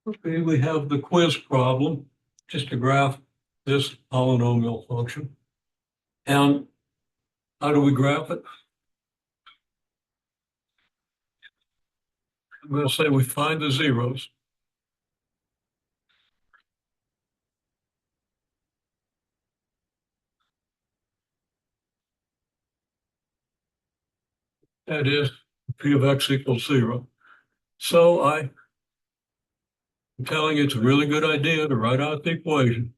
Okay, we have the quiz problem, just to graph this polynomial function. And how do we graph it? I'm going to say we find the zeros. That is p of x equals 0. So I'm telling you it's a really good idea to write out the equation.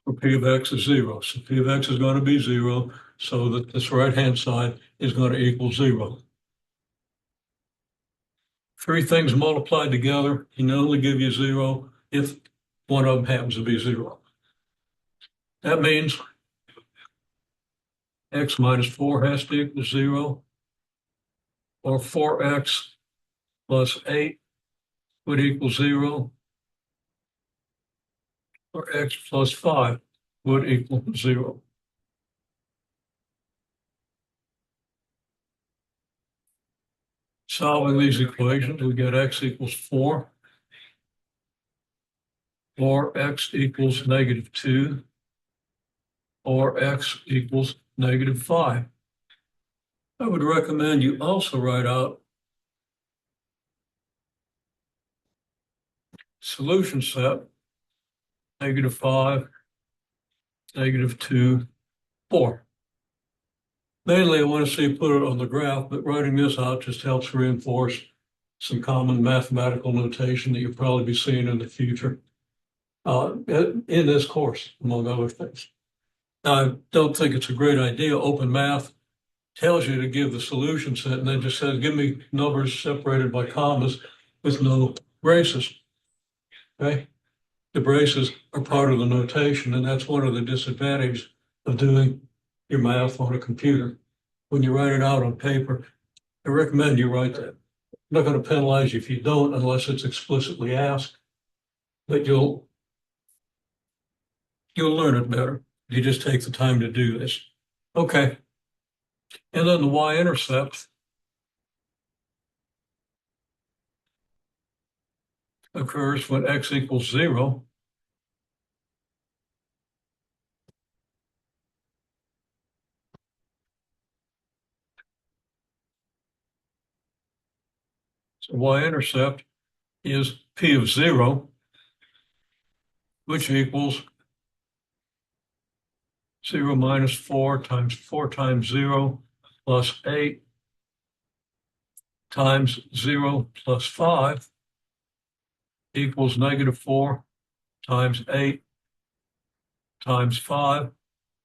For p of x is 0. So p of x is going to be 0, so that this right-hand side is going to equal 0. Three things multiplied together can only give you 0 if one of them happens to be 0. That means x minus 4 has to equal 0, or 4x plus 8 would equal 0, or x plus 5 would equal 0. Solving these equations, we get x equals 4, or x equals negative 2, or x equals negative 5. I would recommend you also write out solution set, negative 5, negative 2, 4. Mainly, I want to see you put it on the graph, but writing this out just helps reinforce some common mathematical notation that you'll probably be seeing in the future in this course, among other things. Now, I don't think it's a great idea. Open Math tells you to give the solution set and then just says, give me numbers separated by commas with no braces. Okay? The braces are part of the notation, and that's one of the disadvantages of doing your math on a computer. When you write it out on paper, I recommend you write that. I'm not going to penalize you if you don't unless it's explicitly asked, but you'll learn it better. You just take the time to do this. Okay. And then the y-intercept occurs when x equals 0. So y-intercept is p of 0, which equals 0 minus 4 times 0 plus 8 times 0 plus 5 equals negative 4 times 8 times 5,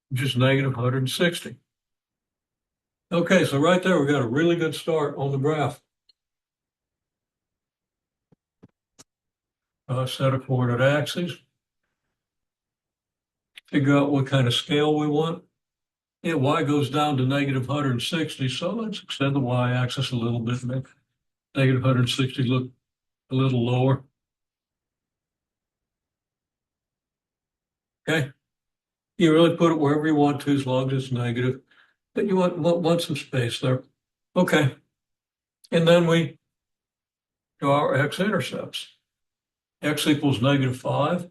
which is negative 160. Okay, so right there we got a really good start on the graph. Set of coordinate axes. Figure out what kind of scale we want. Yeah, y goes down to negative 160, so let's extend the y-axis a little bit, make negative 160 look a little lower. Okay, you really put it wherever you want to as long as it's negative, but you want some space there. Okay, and then we do our x-intercepts. X equals negative 5.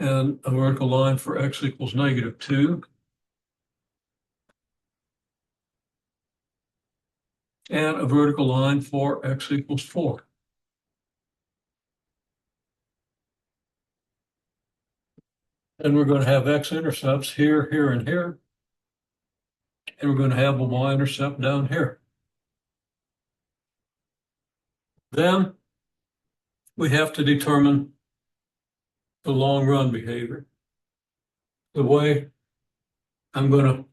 And a vertical line for x equals negative 2. And a vertical line for x equals 4. And we're going to have x-intercepts here, here, and here. And we're going to have a y-intercept down here. Then we have to determine the long run behavior. The way I'm going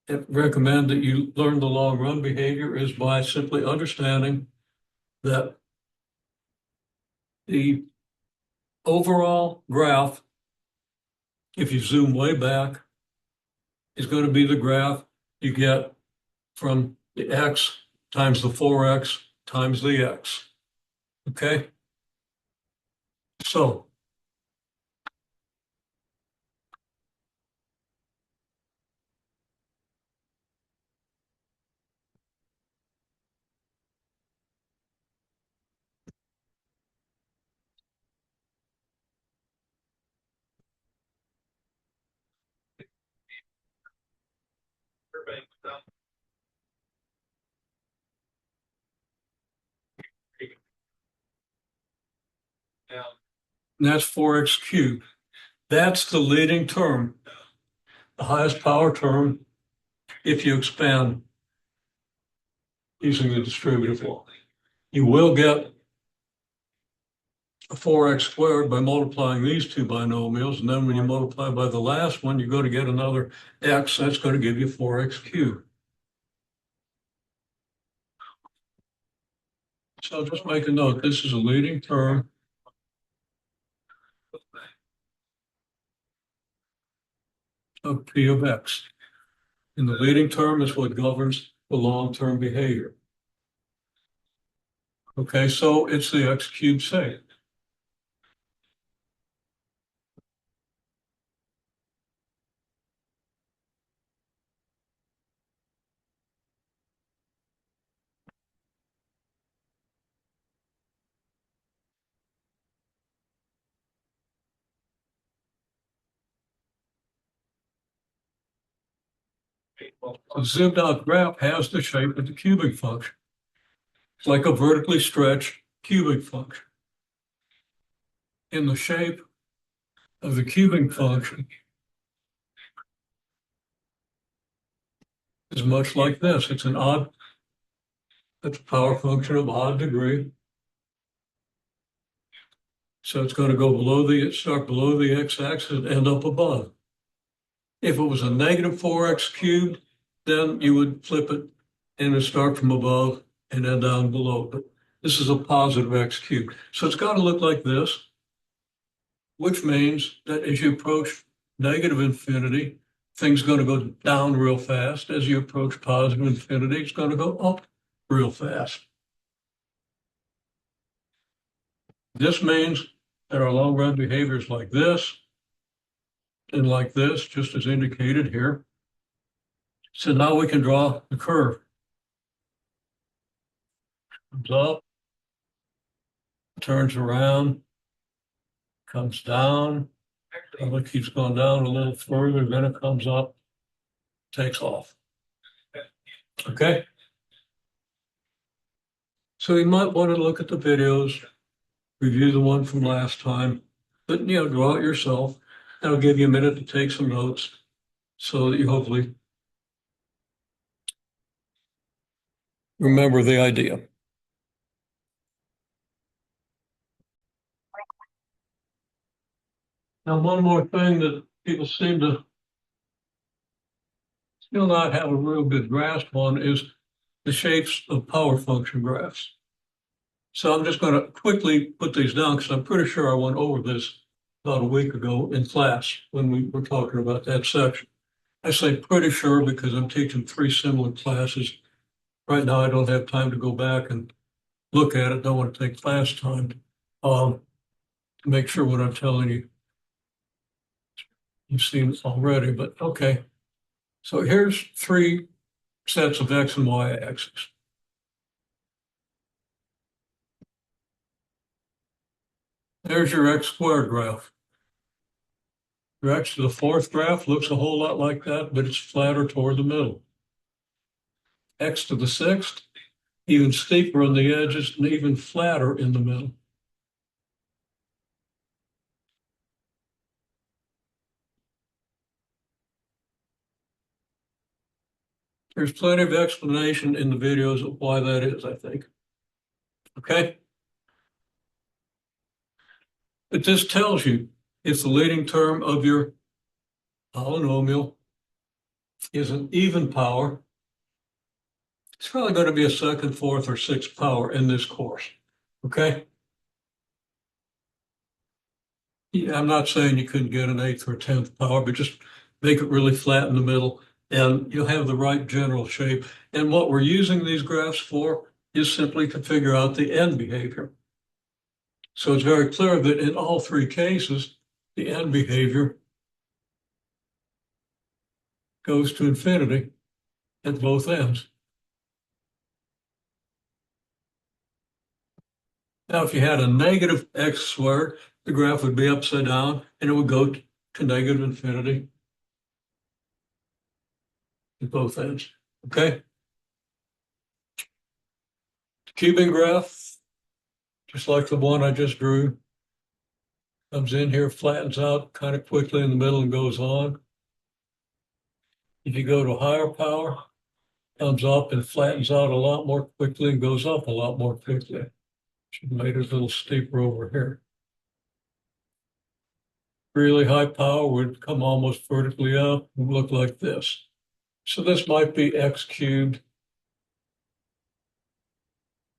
to recommend that you learn the long run behavior is by simply understanding that the overall graph, if you zoom way back, is going to be the graph you get from the x times the 4x times the x. Okay? So And that's 4x cubed. That's the leading term, the highest power term, if you expand using the distributive law. You will get a 4x squared by multiplying these two binomials. And then when you multiply by the last one, you go to get another x. That's going to give you 4x cubed. So just make a note. This is a leading term of P of x. And the leading term is what governs the long-term behavior. Okay, so it's the x cubed state. The zoomed out graph has the shape of the cubic function. It's like a vertically stretched cubic function. In the shape of the cubic function is much like this. It's a power function of odd degree. So it's going to go start below the x-axis and end up above. If it was a negative 4x cubed, then you would flip it and it'd start from above and end down below. But this is a positive x cubed. So it's got to look like this, which means that as you approach negative infinity, things are going to go down real fast. As you approach positive infinity, it's going to go up real fast. This means that our long run behavior is like this and like this, just as indicated here. So now we can draw the curve. Comes up, turns around, comes down, probably keeps going down a little further, then it comes up, takes off. Okay? So you might want to look at the videos, review the one from last time, but draw it yourself. That'll give you a minute to take some notes so that you hopefully remember the idea. Now, one more thing that people seem to still not have a real good grasp on is the shapes of power function graphs. So I'm just going to quickly put these down because I'm pretty sure I went over this about a week ago in class when we were talking about that section. I say pretty sure because I'm teaching 3 similar classes. Right now, I don't have time to go back and look at it. Don't want to take class time to make sure what I'm telling you you've seen already, but okay. So here's 3 sets of x and y axes. There's your x squared graph. Your x to the 4th graph looks a whole lot like that, but it's flatter toward the middle. X to the 6th, even steeper on the edges and even flatter in the middle. There's plenty of explanation in the videos of why that is, I think. Okay? But this tells you if the leading term of your polynomial is an even power, it's probably going to be a 2nd, 4th, or 6th power in this course. Okay? Yeah, I'm not saying you couldn't get an 8th or 10th power, but just make it really flat in the middle and you'll have the right general shape. And what we're using these graphs for is simply to figure out the end behavior. So it's very clear that in all 3 cases, the end behavior goes to infinity at both ends. Now, if you had a negative x squared, the graph would be upside down and it would go to negative infinity. at both ends, okay? Cubing graph, just like the one I just drew, comes in here, flattens out kind of quickly in the middle and goes on. If you go to higher power, comes up and flattens out a lot more quickly and goes up a lot more quickly. Should have made it a little steeper over here. Really high power would come almost vertically up and look like this. So this might be x cubed,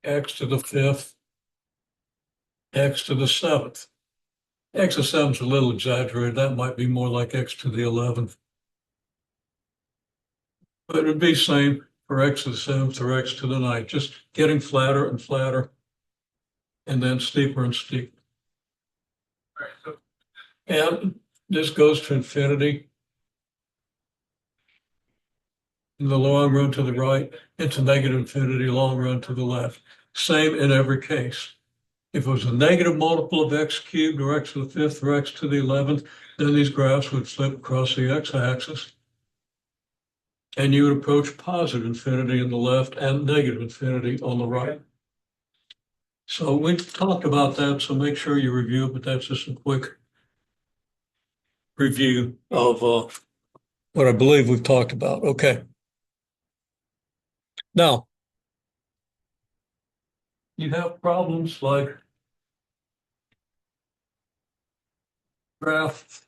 x to the fifth, x to the seventh. X to the seventh is a little exaggerated. That might be more like x to the 11th. But it'd be same for x to the seventh or x to the ninth, just getting flatter and flatter and then steeper and steeper. And this goes to infinity in the long run to the right, into negative infinity, long run to the left. Same in every case. If it was a negative multiple of x cubed or x to the fifth or x to the 11th, then these graphs would flip across the x-axis. And you would approach positive infinity on the left and negative infinity on the right. So we talked about that, so make sure you review it, but that's just a quick review of what I believe we've talked about. Okay. Now, you have problems like graph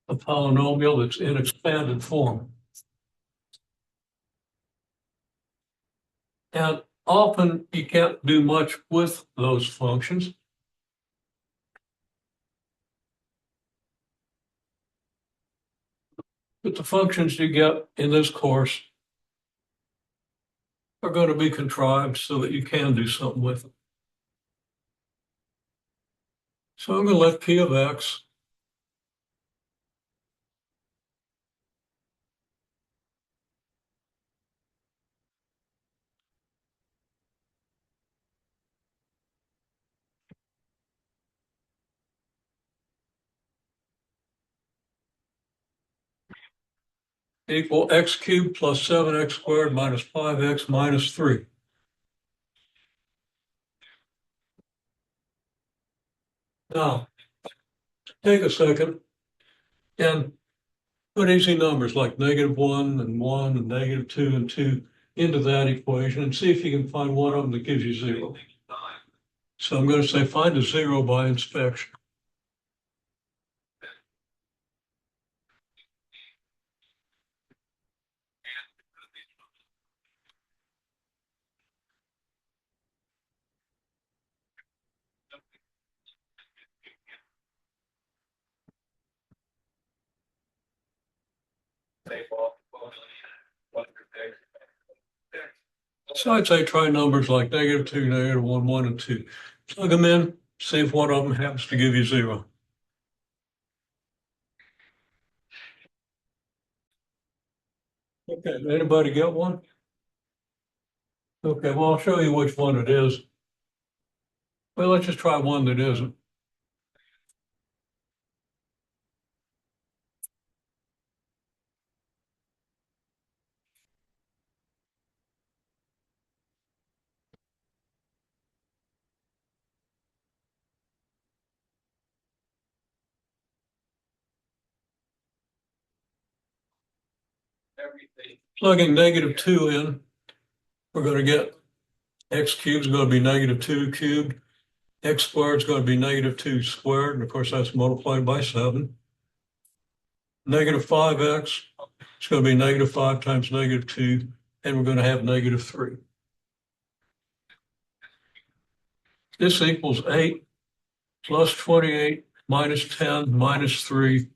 a polynomial that's in expanded form. And often you can't do much with those functions. But the functions you get in this course are going to be contrived so that you can do something with them. So I'm going to let P of x equal x cubed plus 7x squared minus 5x minus 3. Now, take a second and put easy numbers like -1 and 1 and -2 and 2 into that equation and see if you can find one of them that gives you 0. So I'm going to say find a 0 by inspection. So I'd say try numbers like -2, -1, 1, and 2. Plug them in, see if one of them happens to give you 0. Okay, anybody get one? Okay, well, I'll show you which one it is. Well, let's just try one that isn't. Plugging -2 in, we're going to get x cubed is going to be -2 cubed. X squared is going to be -2 squared. And of course, that's multiplied by 7. -5x is going to be -5 times -2. And we're going to have -3. This equals 8 plus 28 minus 10 minus 3.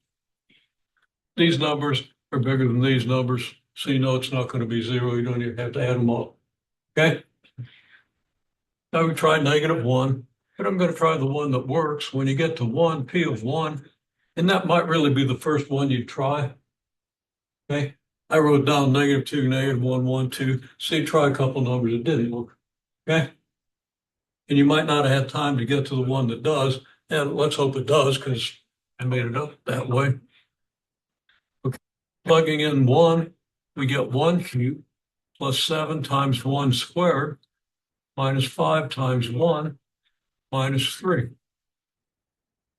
These numbers are bigger than these numbers, so you know it's not going to be 0. You don't even have to add them all. Okay? Now we try -1, but I'm going to try the one that works. When you get to 1, P of 1, and that might really be the first one you try. Okay? I wrote down -2, -1, 1, 2. So you try a couple numbers that didn't work. Okay? And you might not have had time to get to the one that does, and let's hope it does, because I made it up that way. Okay. Plugging in 1, we get 1 cubed plus 7 times 1 squared minus 5 times 1 minus 3.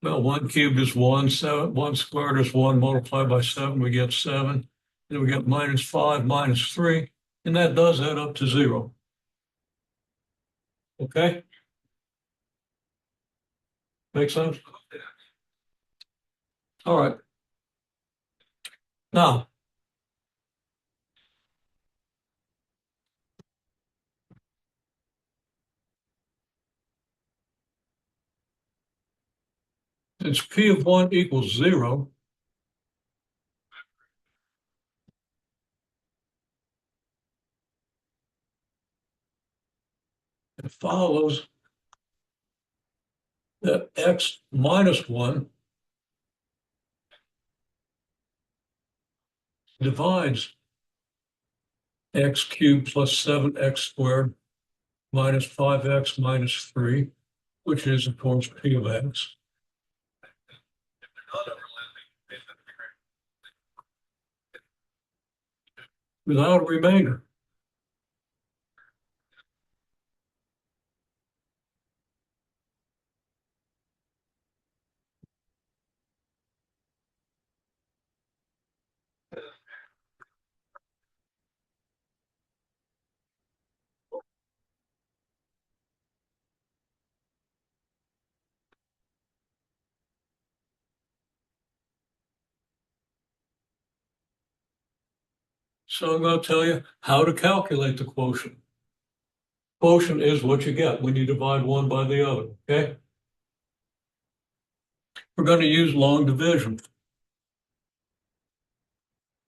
Well, 1 cubed is 1, 1 squared is 1, multiplied by 7, we get 7. Then we get minus 5 minus 3, and that does add up to 0. Okay? Make sense? All right. Now, since P of 1 equals 0, it follows that x minus 1 divides x cubed plus 7x squared minus 5x minus 3, which is, of course, P of x. Without a remainder. So I'm going to tell you how to calculate the quotient. Quotient is what you get when you divide one by the other, okay? We're going to use long division.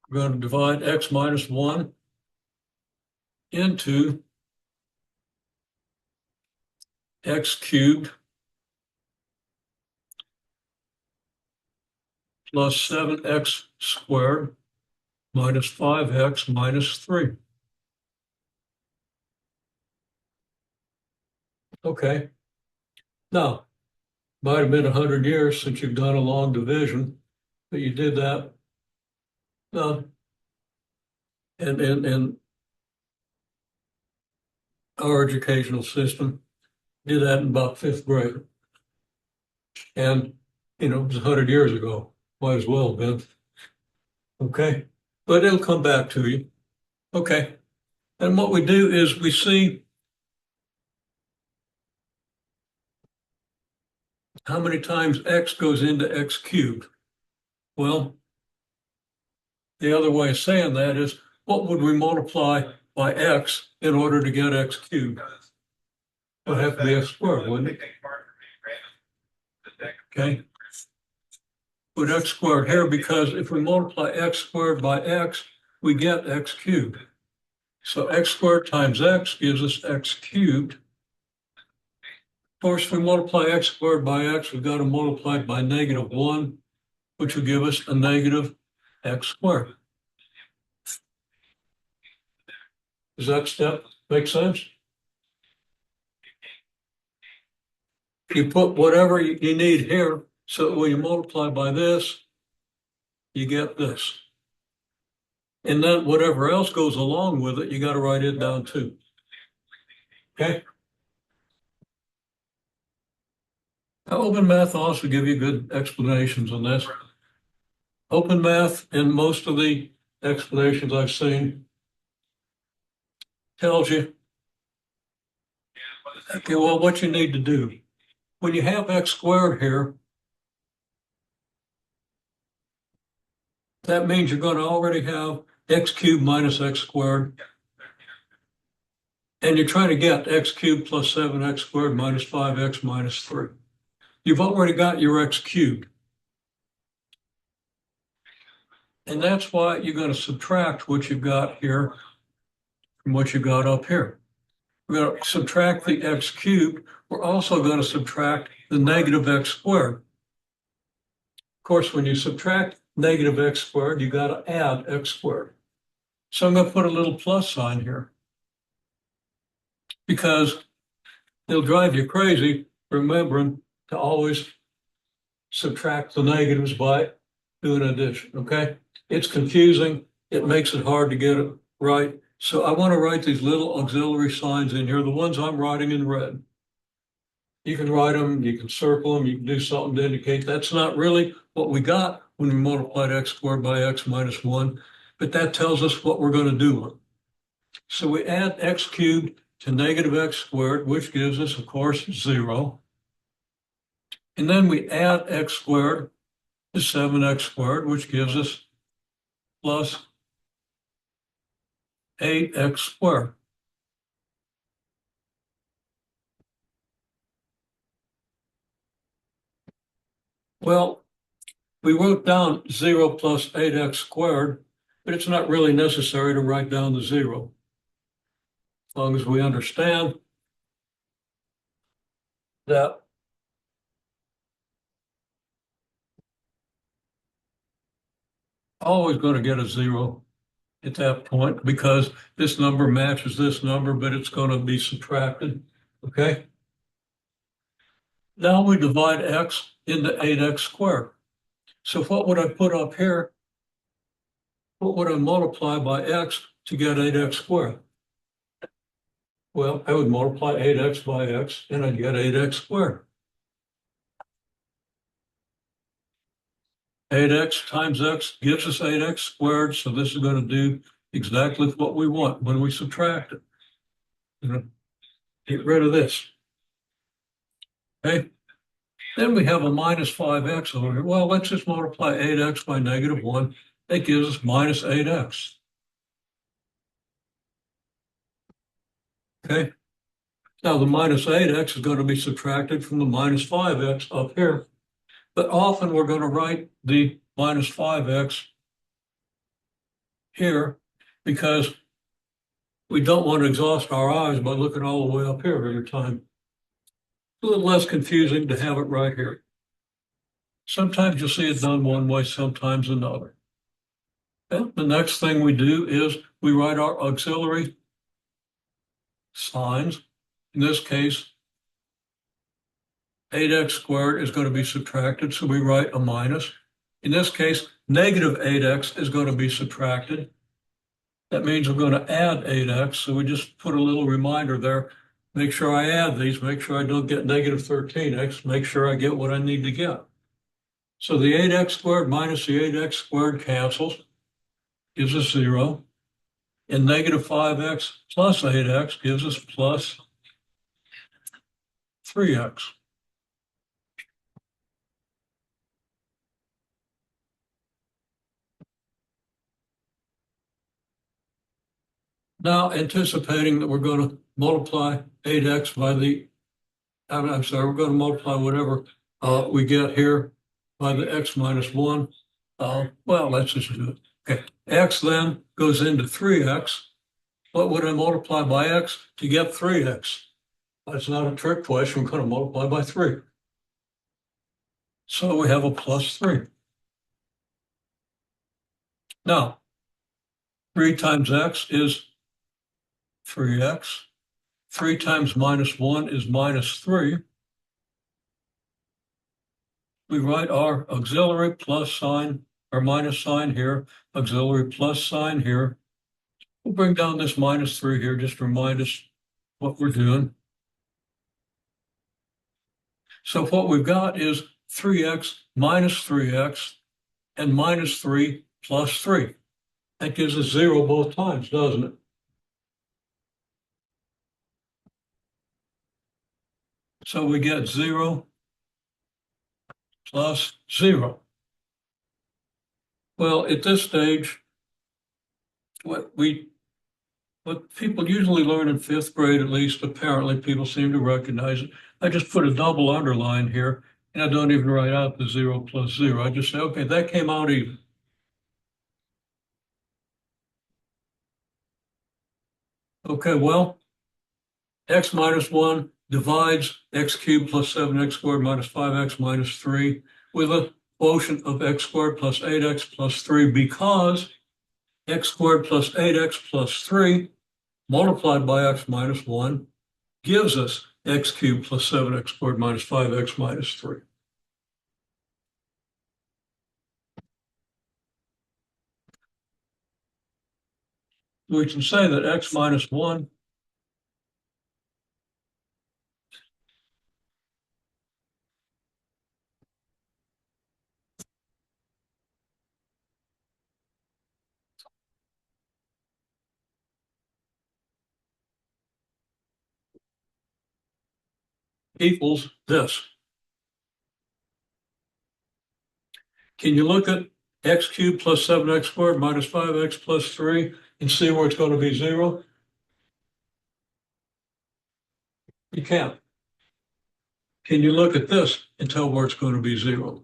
We're going to divide x minus 1 into x cubed plus 7x squared minus 5x minus 3. Okay. Now, might have been 100 years since you've done a long division, but you did that. In our educational system, did that in about 5th grade. And, it was 100 years ago. Might as well have been. Okay. But it'll come back to you. Okay. And what we do is we see how many times x goes into x cubed. Well, the other way of saying that is, what would we multiply by x in order to get x cubed? It would have to be x squared, wouldn't it? Okay. Put x squared here because if we multiply x squared by x, we get x cubed. So x squared times x gives us x cubed. Of course, if we multiply x squared by x, we've got to multiply it by -1, which will give us a negative x squared. Does that step make sense? You put whatever you need here, so when you multiply by this, you get this. And then whatever else goes along with it, you got to write it down too. Okay? Now, Open Math also give you good explanations on this. Open Math, in most of the explanations I've seen, tells you, okay, well, what you need to do. When you have x squared here, that means you're going to already have x cubed minus x squared. And you're trying to get x cubed plus 7x squared minus 5x minus 3. You've already got your x cubed. And that's why you're going to subtract what you've got here from what you got up here. We're going to subtract the x cubed. We're also going to subtract the negative x squared. Of course, when you subtract negative x squared, you got to add x squared. So I'm going to put a little plus sign here because it'll drive you crazy remembering to always subtract the negatives by doing addition, okay? It's confusing. It makes it hard to get it right. So I want to write these little auxiliary signs in here, the ones I'm writing in red. You can write them, you can circle them, you can do something to indicate that's not really what we got when we multiplied x squared by x minus 1, but that tells us what we're going to do. So we add x cubed to negative x squared, which gives us, of course, 0. And then we add x squared to 7x squared, which gives us plus 8x squared. Well, we wrote down 0 plus 8x squared, but it's not really necessary to write down the 0. As long as we understand that always going to get a 0 at that point because this number matches this number, but it's going to be subtracted, okay? Now we divide x into 8x squared. So what would I put up here? What would I multiply by x to get 8x squared? Well, I would multiply 8x by x and I'd get 8x squared. 8x times x gives us 8x squared, so this is going to do exactly what we want when we subtract it. You know, get rid of this. Okay? Then we have a minus 5x over here. Well, let's just multiply 8x by negative 1. That gives us minus 8x. Okay? Now, the minus 8x is going to be subtracted from the minus 5x up here. But often we're going to write the minus 5x here because we don't want to exhaust our eyes by looking all the way up here every time. A little less confusing to have it right here. Sometimes you'll see it done one way, sometimes another. And the next thing we do is we write our auxiliary signs. In this case, 8x squared is going to be subtracted, so we write a minus. In this case, negative 8x is going to be subtracted. That means we're going to add 8x, so we just put a little reminder there. Make sure I add these, make sure I don't get negative 13x, make sure I get what I need to get. So the 8x squared minus the 8x squared cancels, gives us 0. And negative 5x plus 8x gives us plus 3x. Now, anticipating that we're going to multiply 8x by the, I'm sorry, we're going to multiply whatever we get here by the x minus 1. Well, let's just do it. Okay, x then goes into 3x. What would I multiply by x to get 3x? That's not a trick question. We're going to multiply by 3. So we have a plus 3. Now, 3 times x is 3x. 3 times minus 1 is minus 3. We write our auxiliary plus sign, or minus sign here, auxiliary plus sign here. We'll bring down this minus 3 here just to remind us what we're doing. So what we've got is 3x minus 3x and minus 3 plus 3. That gives us 0 both times, doesn't it? So we get 0 plus 0. Well, at this stage, what people usually learn in 5th grade, at least apparently people seem to recognize it. I just put a double underline here, and I don't even write out the 0 plus 0. I just say, okay, that came out even. Okay, well, x minus 1 divides x cubed plus 7x squared minus 5x minus 3 with a quotient of x squared plus 8x plus 3 because x squared plus 8x plus 3 multiplied by x minus 1 gives us x cubed plus 7x squared minus 5x minus 3. we can say that x minus 1 equals this. Can you look at x cubed plus 7x squared minus 5x plus 3 and see where it's going to be 0? You can't. Can you look at this and tell where it's going to be 0?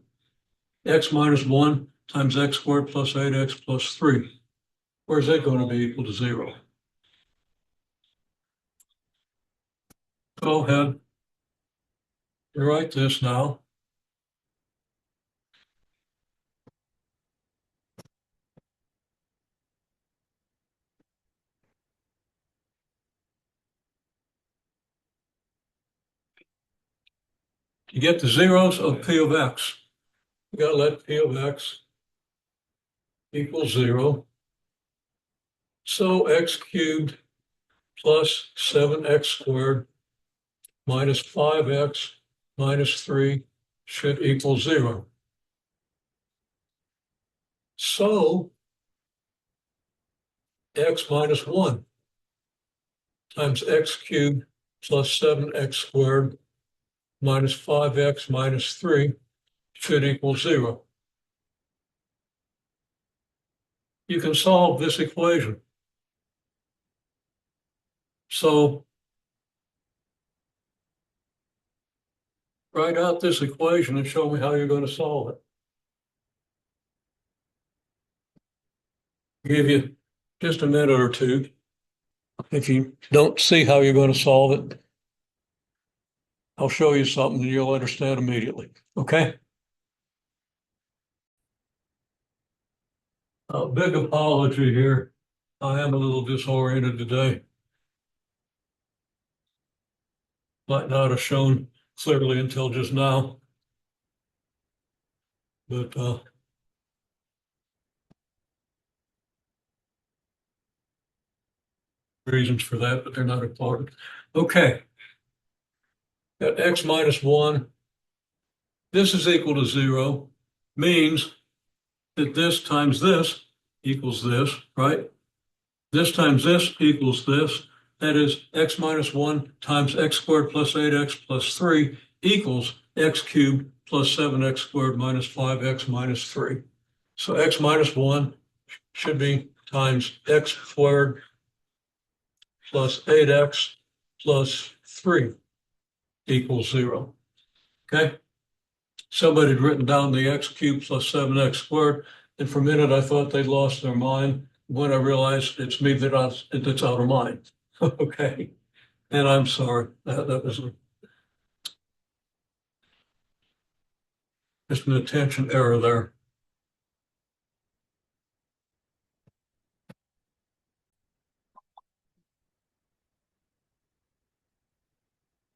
X minus 1 times x squared plus 8x plus 3. Where's that going to be equal to 0? Go ahead and write this now. To get the zeros of P of x, you got to let P of x equal 0. So x cubed plus 7x squared minus 5x minus 3 should equal 0. So x minus 1 times x cubed plus 7x squared minus 5x minus 3 should equal 0. You can solve this equation. So write out this equation and show me how you're going to solve it. Give you just a minute or two. If you don't see how you're going to solve it, I'll show you something and you'll understand immediately. Okay? A big apology here. I am a little disoriented today. Might not have shown clearly until just now. But reasons for that, but they're not important. Okay. Got x minus 1. This is equal to 0. Means that this times this equals this, right? This times this equals this. That is x minus 1 times x squared plus 8x plus 3 equals x cubed plus 7x squared minus 5x minus 3. So x minus 1 should be times x squared plus 8x plus 3 equals 0. Okay? Somebody had written down the x cubed plus 7x squared, and for a minute I thought they'd lost their mind. When I realized it's me that's out of mind. Okay? And I'm sorry. That was just an attention error there.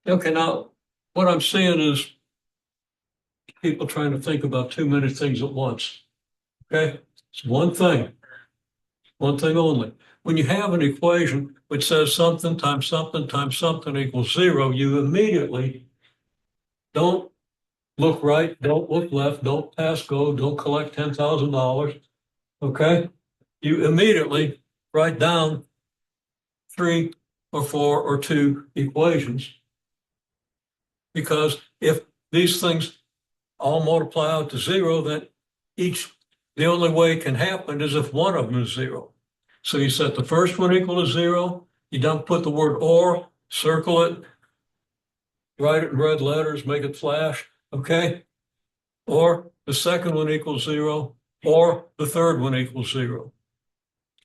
Okay, now what I'm seeing is people trying to think about too many things at once. Okay? It's one thing only. When you have an equation which says something times something equals 0, you immediately don't look right, don't look left, don't pass go, don't collect $10,000. Okay? You immediately write down 3 or 4 or 2 equations, because if these things all multiply out to 0, then the only way it can happen is if one of them is 0. So you set the first one equal to 0, you don't put the word or, circle it, write it in red letters, make it flash, okay? Or the second one equals 0, or the third one equals 0.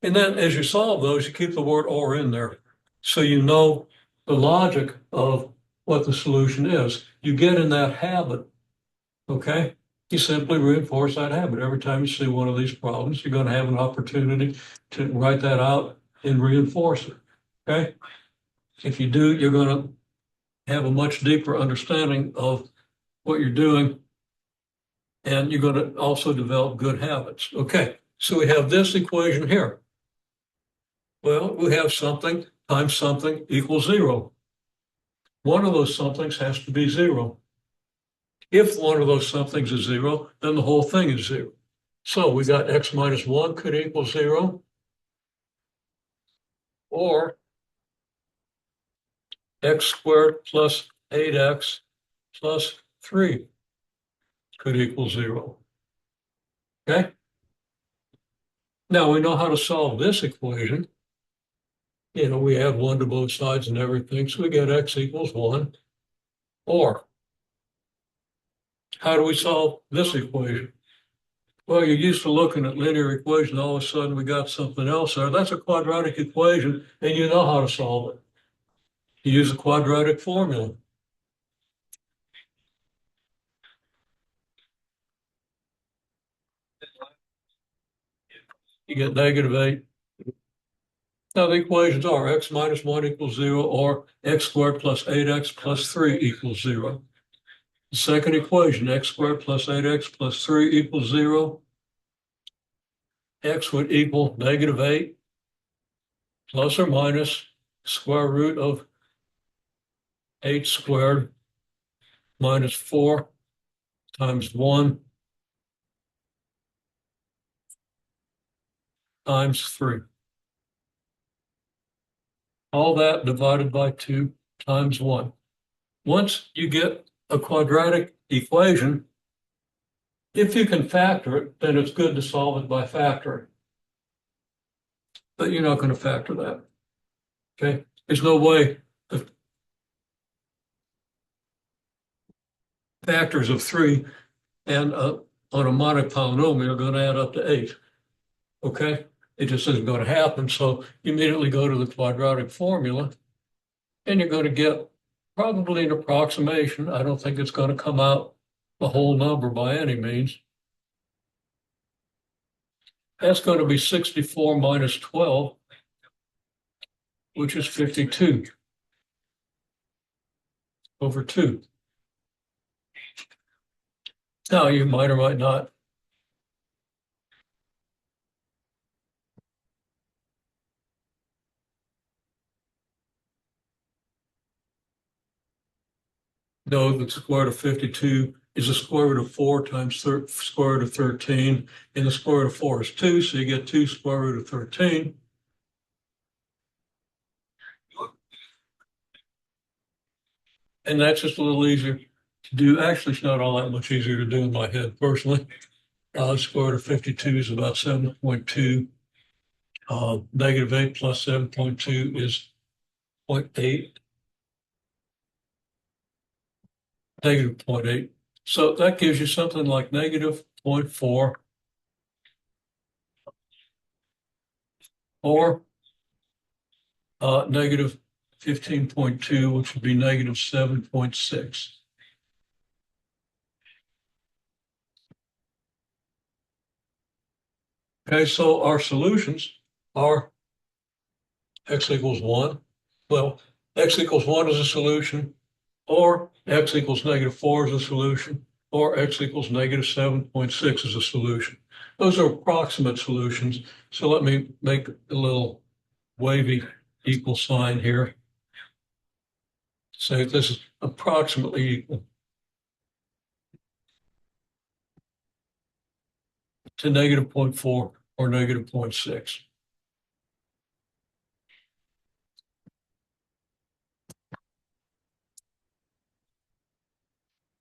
And then as you solve those, you keep the word or in there, so you know the logic of what the solution is. You get in that habit, okay? You simply reinforce that habit. Every time you see one of these problems, you're going to have an opportunity to write that out and reinforce it, okay? If you do, you're going to have a much deeper understanding of what you're doing, and you're going to also develop good habits. Okay, so we have this equation here. Well, we have something times something equals zero. One of those somethings has to be zero. If one of those somethings is zero, then the whole thing is zero. So we got x minus 1 could equal 0, or x squared plus 8x plus 3 could equal 0. Okay? Now we know how to solve this equation. We add 1 to both sides and everything, so we get x equals 1. Or how do we solve this equation? Well, you're used to looking at linear equations, all of a sudden we got something else there. That's a quadratic equation, and you know how to solve it. You use a quadratic formula. You get -8. Now the equations are x minus 1 equals 0, or x squared plus 8x plus 3 equals 0. The second equation, x squared plus 8x plus 3 equals 0. X would equal -8 plus or minus square root of 8 squared minus 4 times 1 times 3. All that divided by 2 times 1. Once you get a quadratic equation, if you can factor it, then it's good to solve it by factoring. But you're not going to factor that. Okay? There's no way the factors of 3 and on a modic polynomial are going to add up to 8. Okay? It just isn't going to happen. So you immediately go to the quadratic formula and you're going to get probably an approximation. I don't think it's going to come out a whole number by any means. That's going to be 64 minus 12, which is 52 over 2. Now, you might or might not know that the square root of 52 is the square root of 4 times square root of 13, and the square root of 4 is 2, so you get 2 square root of 13. And that's just a little easier to do. Actually, it's not all that much easier to do in my head personally. Square root of 52 is about 7.2. -8 plus 7.2 is 0.8. -0.8. So that gives you something like -0.4 or -15.2, which would be -7.6. Okay, so our solutions are x equals 1. Well, x equals 1 is a solution, or x equals -4 is a solution, or x equals -7.6 is a solution. Those are approximate solutions. So let me make a little wavy equal sign here. Say this is approximately equal to -0.4 or -0.6.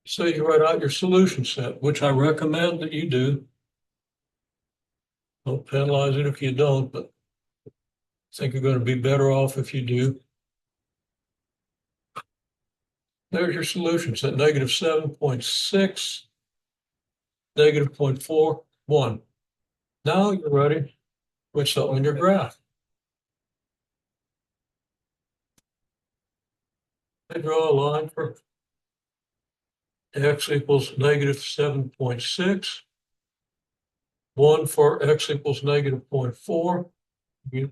So you write out your solution set, which I recommend that you do. Don't penalize it if you don't, but I think you're going to be better off if you do. There's your solution set, -7.6, -0.4, 1. Now you're ready to put something in your graph. I draw a line for x equals -7.6, 1 for x equals -0.4. A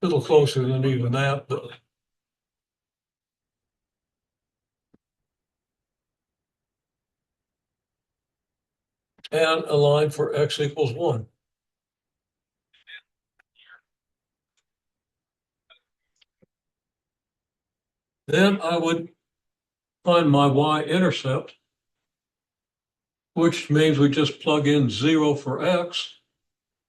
little closer than even that, but and a line for x equals 1. Then I would find my y-intercept, which means we just plug in 0 for x,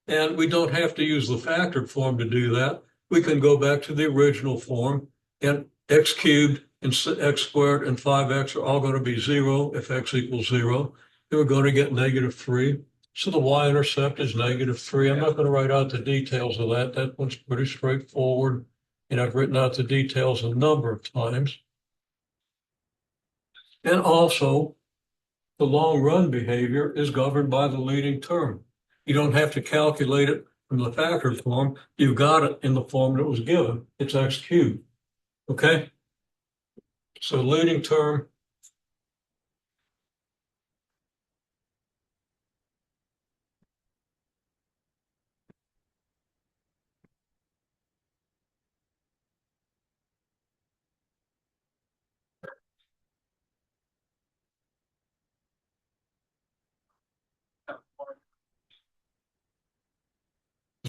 and we don't have to use the factored form to do that. We can go back to the original form, and x cubed and x squared and 5x are all going to be 0 if x equals 0. Then we're going to get -3. So the y-intercept is -3. I'm not going to write out the details of that. That one's pretty straightforward, and I've written out the details a number of times. And also, the long run behavior is governed by the leading term. You don't have to calculate it from the factored form. You've got it in the form that was given. It's x cubed. Okay? So leading term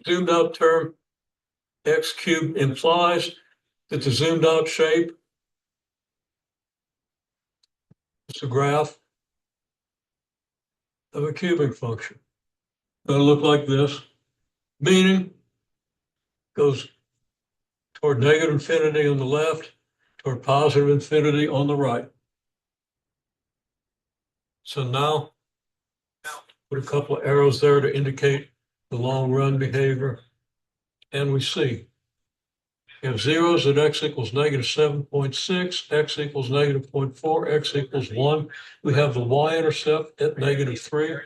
zoomed out term x cubed implies that the zoomed out shape is a graph of a cubing function. Going to look like this, meaning goes toward negative infinity on the left, toward positive infinity on the right. So now, put a couple of arrows there to indicate the long run behavior. And we see we have zeros at x equals -7.6, x equals -0.4, x equals 1. We have the y-intercept at -3.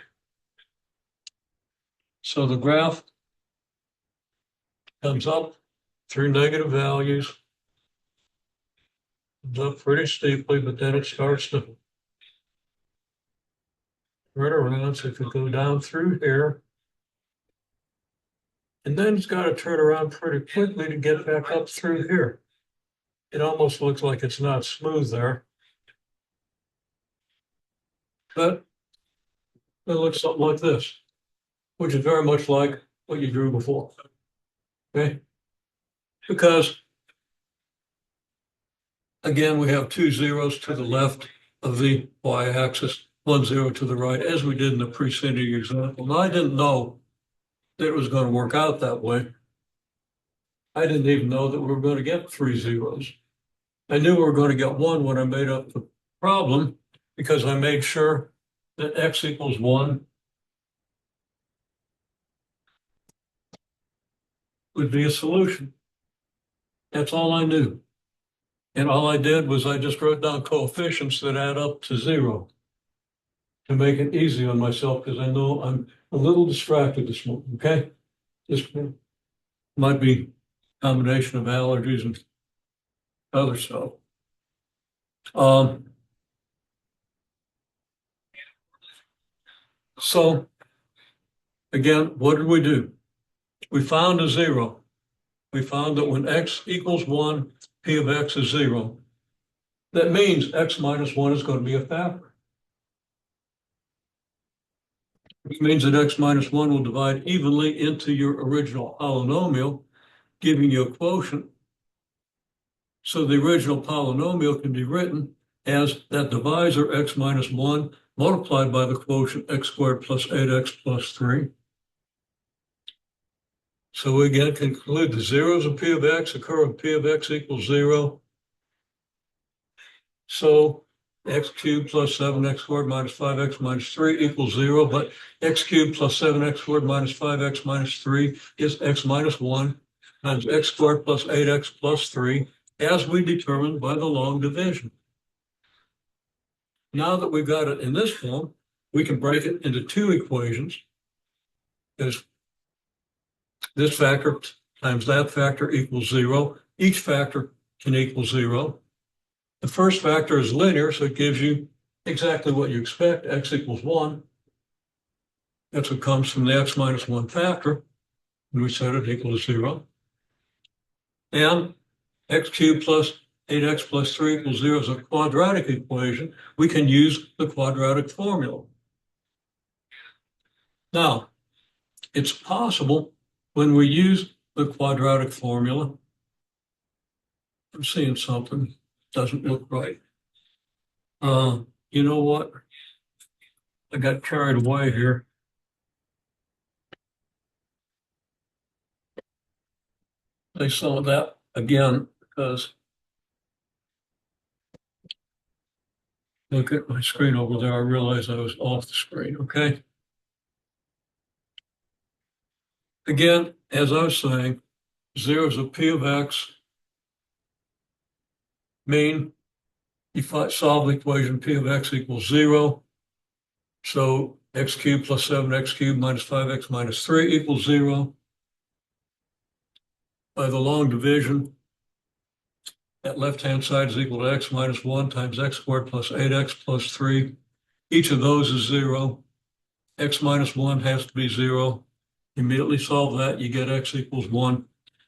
So the graph comes up through negative values, comes up pretty steeply, but then it starts to right around. So if you go down through here, and then it's got to turn around pretty quickly to get back up through here. It almost looks like it's not smooth there, but it looks something like this, which is very much like what you drew before. Okay? Because again, we have two zeros to the left of the y-axis, 1 0 to the right, as we did in the preceding example. Now, I didn't know that it was going to work out that way. I didn't even know that we were going to get 3 zeros. I knew we were going to get 1 when I made up the problem because I made sure that x equals 1 would be a solution. That's all I knew. And all I did was I just wrote down coefficients that add up to 0 to make it easy on myself because I know I'm a little distracted this morning, okay? This might be a combination of allergies and other stuff. So again, what did we do? We found a 0. We found that when x equals 1, p of x is 0. That means x minus 1 is going to be a factor. Which means that x minus 1 will divide evenly into your original polynomial, giving you a quotient. So the original polynomial can be written as that divisor x minus 1 multiplied by the quotient x squared plus 8x plus 3. So we again conclude the zeros of p of x occur when p of x equals 0. So x cubed plus 7x squared minus 5x minus 3 equals 0, but x cubed plus 7x squared minus 5x minus 3 is x minus 1 times x squared plus 8x plus 3, as we determined by the long division. Now that we've got it in this form, we can break it into two equations. Because this factor times that factor equals 0. Each factor can equal 0. The first factor is linear, so it gives you exactly what you expect, x equals 1. That's what comes from the x minus 1 factor, and we set it equal to 0. And x cubed plus 8x plus 3 equals 0 is a quadratic equation. We can use the quadratic formula. Now, it's possible when we use the quadratic formula, I'm seeing something. doesn't look right. You know what? I got carried away here. I saw that again because look at my screen over there. I realized I was off the screen. Okay. Again, as I was saying, zeros of P of X mean you solve the equation P of X equals 0. So x cubed plus 7x cubed minus 5x minus 3 equals 0. By the long division, that left-hand side is equal to x minus 1 times x squared plus 8x plus 3. Each of those is 0. X minus 1 has to be 0. Immediately solve that, you get x equals 1.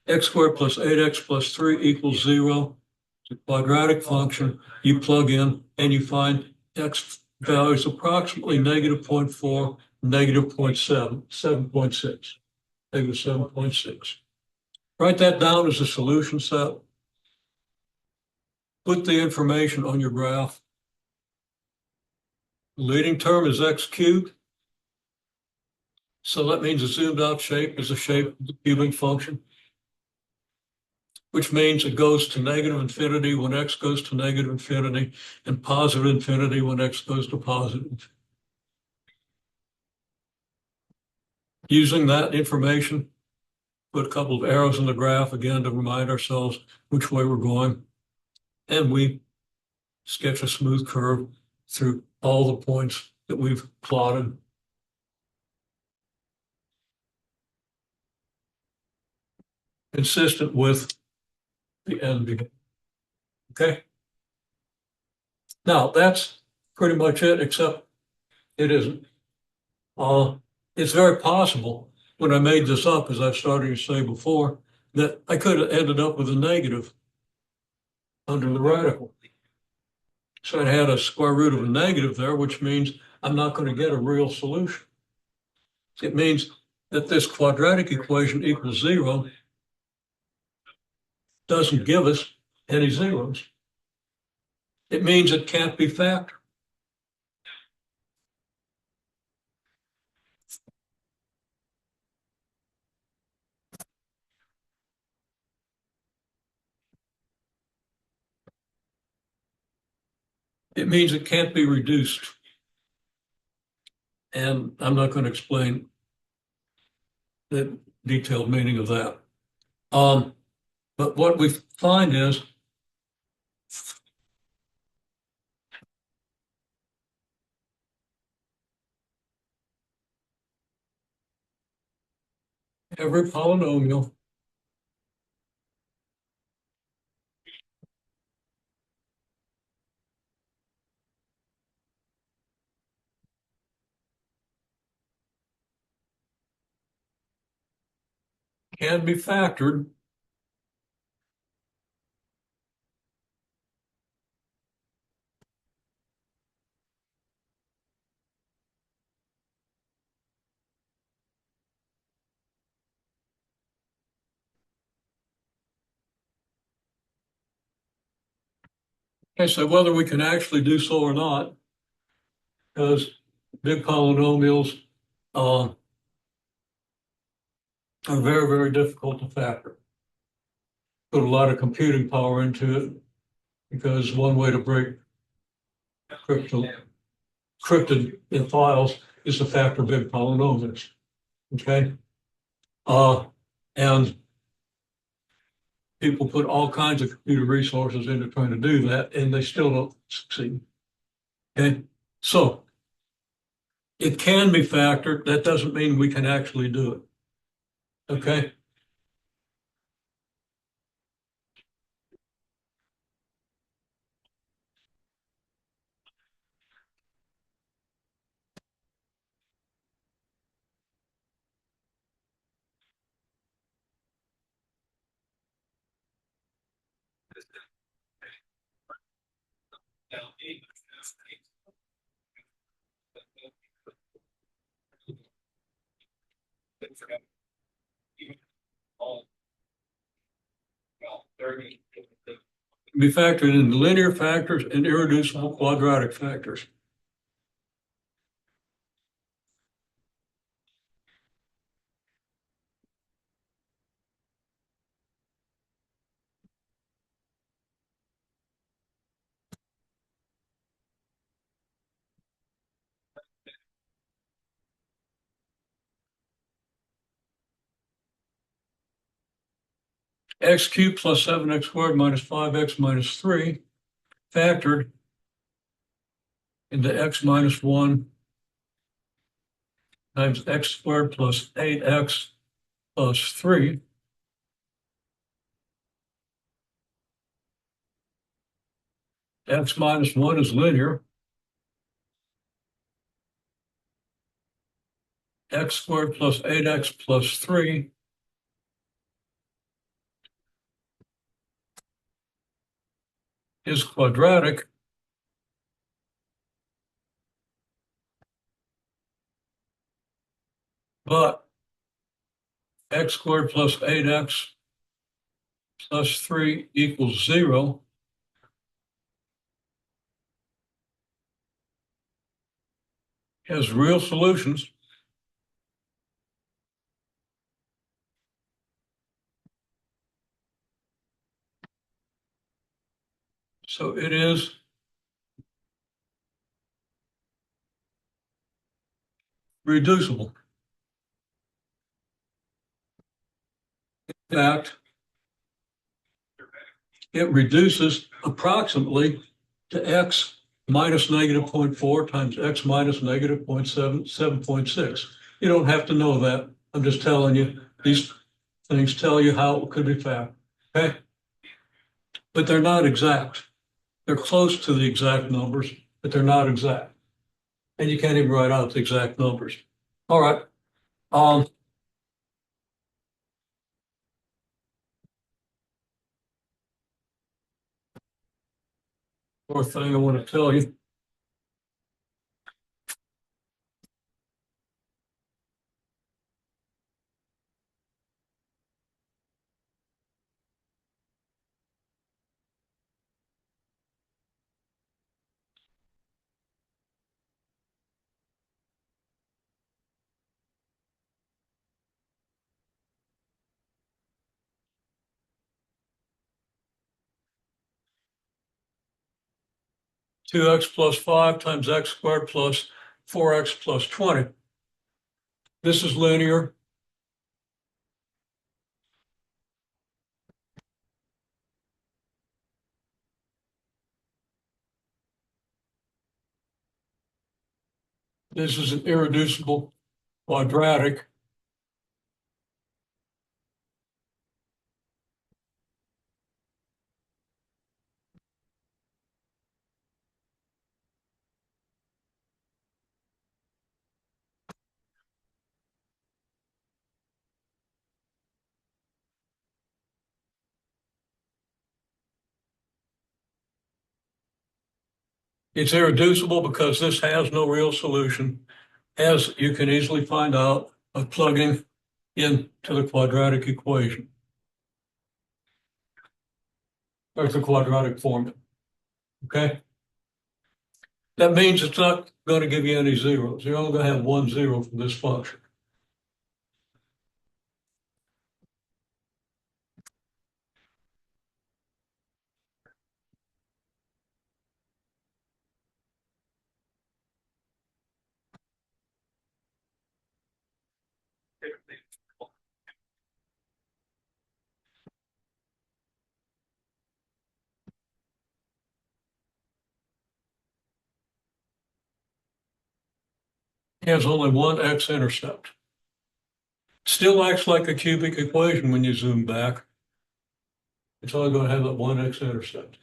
X squared plus 8x plus 3 equals 0. It's a quadratic function. You plug in and you find x value is approximately negative 0.4, negative 0.7, 7.6, negative 7.6. Write that down as a solution set. Put the information on your graph. The leading term is x cubed. So that means a zoomed out shape is a shape of the cubic function, which means it goes to negative infinity when x goes to negative infinity and positive infinity when x goes to positive. Using that information, put a couple of arrows in the graph again to remind ourselves which way we're going. And we sketch a smooth curve through all the points that we've plotted. Consistent with the end beginning. Okay. Now that's pretty much it, except it isn't. It's very possible when I made this up, as I started to say before, that I could have ended up with a negative under the radical. So I had a square root of a negative there, which means I'm not going to get a real solution. It means that this quadratic equation equals 0 doesn't give us any zeros. It means it can't be factored. It means it can't be reduced. And I'm not going to explain the detailed meaning of that. But what we find is every polynomial can be factored Okay, so whether we can actually do so or not, because big polynomials are very, very difficult to factor. Put a lot of computing power into it because one way to break encrypted in files is to factor big polynomials. Okay, and people put all kinds of computer resources into trying to do that, and they still don't succeed. Okay, so it can be factored. That doesn't mean we can actually do it. Okay. can be factored into linear factors and irreducible quadratic factors. X cubed plus 7x squared minus 5x minus 3 factored into x minus 1 times x squared plus 8x plus 3. X minus 1 is linear. X squared plus 8x plus 3 is quadratic. But x squared plus 8x plus 3 equals 0. Has real solutions. So it is reducible. In fact, it reduces approximately to x minus negative 0.4 times x minus negative 7.6. You don't have to know that. I'm just telling you, these things tell you how it could be found. Okay? But they're not exact. They're close to the exact numbers, but they're not exact. And you can't even write out the exact numbers. All right. Fourth thing I want to tell you. Two x plus 5 times x squared plus 4x plus 20. This is linear. This is an irreducible quadratic. It's irreducible because this has no real solution, as you can easily find out by plugging into the quadratic equation or the quadratic formula. Okay? That means it's not going to give you any zeros. You're only going to have one zero from this function. It has only one x-intercept. Still acts like a cubic equation when you zoom back. It's only going to have that one x-intercept.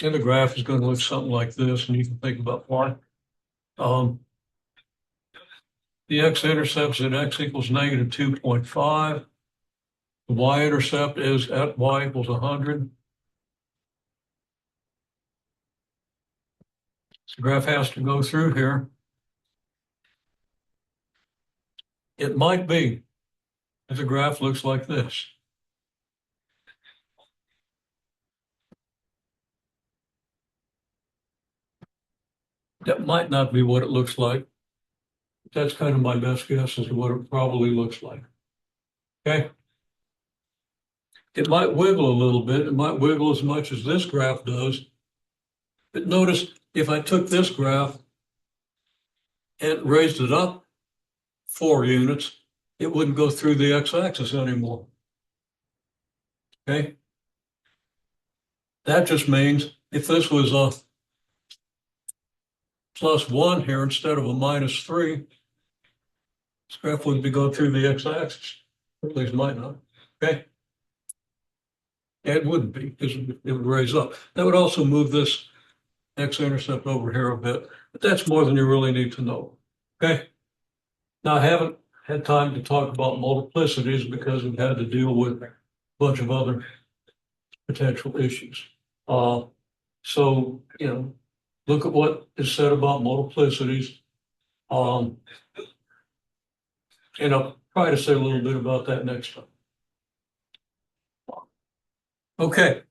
And the graph is going to look something like this, and you can think about why. The x-intercept is at x equals negative 2.5. The y-intercept is at y equals 100. The graph has to go through here. It might be that the graph looks like this. That might not be what it looks like. That's kind of my best guess as to what it probably looks like. Okay. It might wiggle a little bit. It might wiggle as much as this graph does. But notice if I took this graph and raised it up 4 units, it wouldn't go through the x-axis anymore. Okay. That just means if this was a +1 here instead of a -3, this graph wouldn't be going through the x-axis. At least might not. Okay. It wouldn't be because it would raise up. That would also move this x-intercept over here a bit, but that's more than you really need to know. Okay. Now, I haven't had time to talk about multiplicities because we've had to deal with a bunch of other potential issues. So, look at what is said about multiplicities. And I'll try to say a little bit about that next time. Okay.